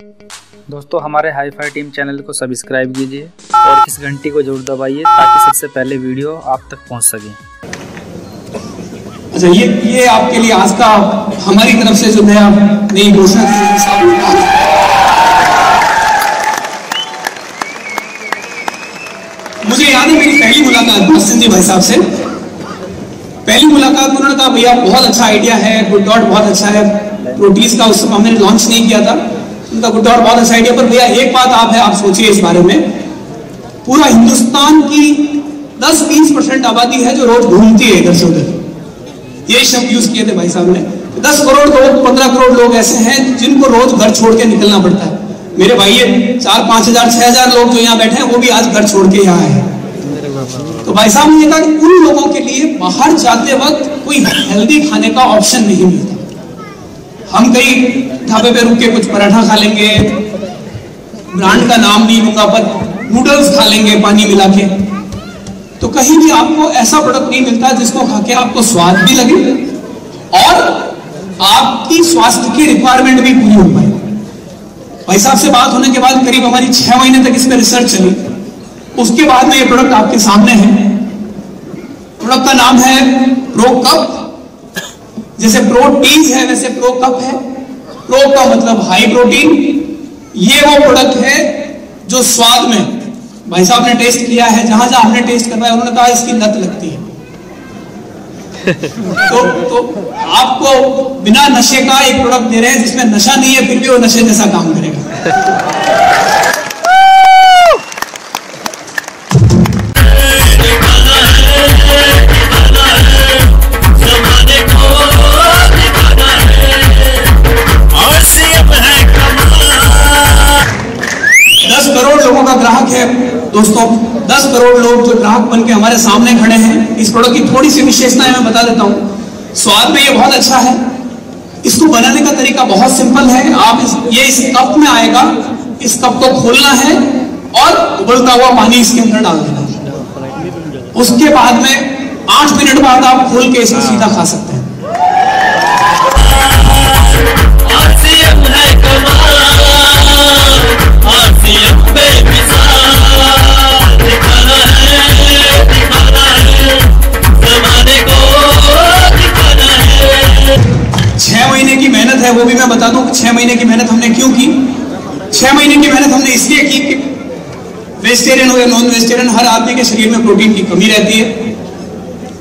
दोस्तों हमारे hi fi team channel को सब्सक्राइब कीजिए और इस घंटी को जरूर दबाइए ताकि सबसे पहले वीडियो आप तक पहुंच सके। अच्छा, ये आपके लिए आज का हमारी तरफ से जो नई घोषणा मुझे याद है मेरी पहली मुलाकात हसन जी भाई साहब से। पहली मुलाकात उन्होंने कहा भैया बहुत अच्छा आइडिया है, गुड डॉट बहुत अच्छा है, प्रोटीज का उस समय हमने लॉन्च नहीं किया था, उनका गुड डॉट बहुत अच्छा आइडिया। पर भैया एक बात आप सोचिए इस बारे में, पूरा हिंदुस्तान की 10-20% आबादी है जो रोज घूमती है इधर से उधर, ये शब्द यूज किए थे भाई साहब ने। 10 करोड़ लोग, 15 करोड़ लोग ऐसे हैं जिनको रोज घर छोड़ के निकलना पड़ता है। मेरे भाई 4-5 हजार 6 हजार लोग जो यहाँ बैठे हैं वो भी आज घर छोड़ के यहाँ आए। तो भाई साहब ने कहा कि उन लोगों के लिए बाहर जाते वक्त कोई हेल्दी खाने का ऑप्शन नहीं मिलता। हम कई ढाबे पे रुक के कुछ पराठा खा लेंगे, ब्रांड का नाम नहीं लूंगा पर नूडल्स खा लेंगे पानी मिला के, तो कहीं भी आपको ऐसा प्रोडक्ट नहीं मिलता जिसको खा के आपको स्वाद भी लगे और आपकी स्वास्थ्य की रिक्वायरमेंट भी पूरी हो पाए। भाई साहब से बात होने के बाद करीब हमारी 6 महीने तक इस पर रिसर्च चली। उसके बाद में ये प्रोडक्ट आपके सामने है। प्रोडक्ट का नाम है प्रो कप। जैसे प्रोटीज है वैसे प्रो कप है। प्रो का मतलब हाई प्रोटीन। ये वो प्रोडक्ट है जो स्वाद में, भाई साहब ने टेस्ट किया है, जहां जहां हमने टेस्ट करवाया उन्होंने कहा इसकी लत लगती है। तो आपको बिना नशे का एक प्रोडक्ट दे रहे हैं जिसमें नशा नहीं है, फिर भी वो नशे जैसा काम करेगा। लोगों का ग्राहक है दोस्तों, 10 करोड़ लोग जो ग्राहक बन के हमारे सामने खड़े हैं। इस प्रोडक्ट की थोड़ी सी विशेषताएं मैं बता देता हूं। स्वाद में ये बहुत अच्छा है। इसको बनाने का तरीका बहुत सिंपल है। ये इस कप में आएगा, इस कप को खोलना है और उबलता हुआ पानी इसके अंदर डाल देना है। उसके बाद में 8 मिनट बाद आप खोल के इसको सीधा खा सकते हैं। वो भी मैं बता दूं 6 महीने की मेहनत हमने क्यों की। 6 महीने की मेहनत हमने इसलिए की कि वेजिटेरियन हो या नॉन वेजिटेरियन, हर आदमी के शरीर में प्रोटीन की कमी रहती है।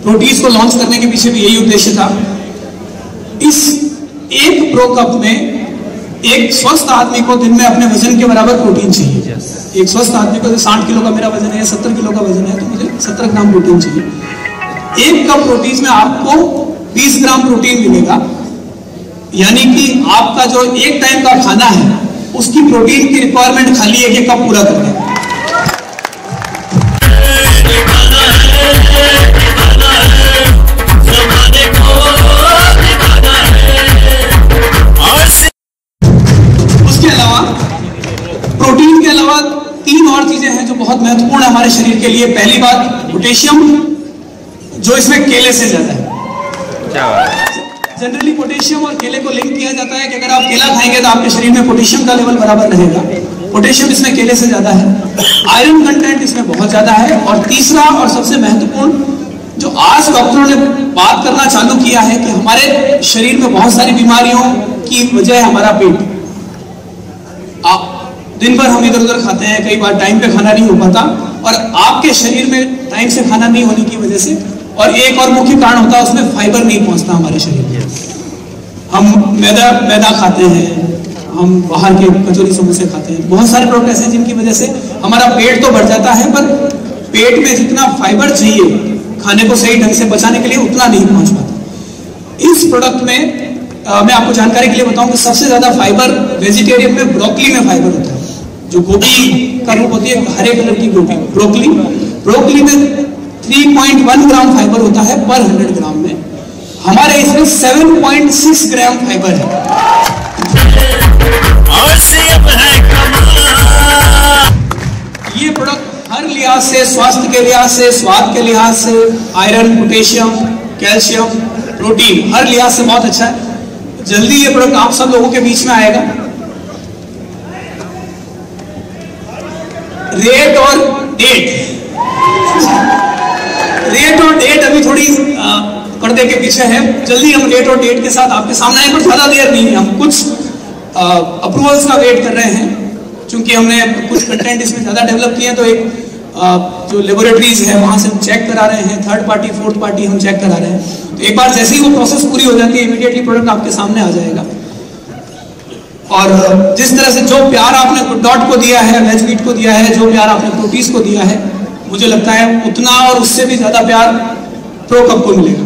प्रोटीन को लॉन्च करने के पीछे भी यही उद्देश्य था। इस एक प्रो कप में एक स्वस्थ आदमी को दिन में अपने वजन के बराबर प्रोटीन चाहिए। एक स्वस्थ आदमी को 60 किलो का मेरा वजन है, 70 किलो का वजन है, तो मुझे 70 ग्राम प्रोटीन चाहिए। एक कप प्रोटीन में आपको 20 ग्राम प्रोटीन मिलेगा, यानी कि आपका जो एक टाइम का खाना है उसकी प्रोटीन की रिक्वायरमेंट खाली एक कप पूरा कर देगा। उसके अलावा प्रोटीन के अलावा 3 और चीजें हैं जो बहुत महत्वपूर्ण है हमारे शरीर के लिए। पहली बात पोटेशियम, जो इसमें केले से ज्यादा है। जनरली पोटेशियम और केले को लिंक किया जाता है कि अगर आप केला खाएंगे तो आपके शरीर में पोटेशियम का लेवल बराबर रहेगा। पोटेशियम इसमें केले से ज्यादा है। आयरन कंटेंट इसमें बहुत ज्यादा है। और तीसरा और सबसे महत्वपूर्ण जो आज डॉक्टरों ने बात करना चालू किया है कि हमारे शरीर में बहुत सारी बीमारियों की वजह है हमारा पेट। दिन भर हम इधर उधर खाते हैं, कई बार टाइम पे खाना नहीं हो पाता और आपके शरीर में टाइम से खाना नहीं होने की वजह से, और एक और मुख्य कारण होता है उसमें फाइबर नहीं पहुंचता हमारे शरीर में। हम मैदा खाते हैं, हम बाहर के कचौरी समोसे खाते हैं, बहुत सारे प्रोडक्ट ऐसे हैं जिनकी वजह से हमारा पेट तो बढ़ जाता है पर पेट में जितना फाइबर चाहिए खाने को सही ढंग से पचाने के लिए उतना नहीं पहुंच पाता। इस प्रोडक्ट में मैं आपको जानकारी के लिए बताऊं कि सबसे ज्यादा फाइबर वेजिटेरियन में ब्रोकली में फाइबर होता है, जो गोभी का रूप होती है, हरे कलर की गोभी ब्रोकली में 3.1 ग्राम फाइबर होता है पर 100 ग्राम में। हमारे इसमें 7.6 ग्राम फाइबर है। ये प्रोडक्ट हर लिहाज से, स्वास्थ्य के लिहाज से, स्वाद के लिहाज से, आयरन, पोटेशियम, कैल्शियम, प्रोटीन, हर लिहाज से बहुत अच्छा है। जल्दी ये प्रोडक्ट आप सब लोगों के बीच में आएगा। रेट और डेट, रेट और डेट अभी थोड़ी पर्दे के पीछे है। जल्दी हम रेट और डेट के साथ आपके सामने आए, पर ज्यादा देर नहीं है। हम कुछ अप्रूवल्स का वेट कर रहे हैं, क्योंकि हमने कुछ कंटेंट इसमें ज्यादा डेवलप किए हैं। तो एक जो लेबोरेटरीज है वहां से हम चेक करा रहे हैं, थर्ड पार्टी फोर्थ पार्टी हम चेक करा रहे हैं। तो एक बार जैसे ही वो प्रोसेस पूरी हो जाती है, इमीडिएटली प्रोडक्ट आपके सामने आ जाएगा। और जिस तरह से जो प्यार आपने गुड डॉट को दिया है, वेजमीट को दिया है, जो प्यार आपने प्रोटीज को दिया है, मुझे लगता है उतना और उससे भी ज्यादा प्यार प्रो कप को मिलेगा।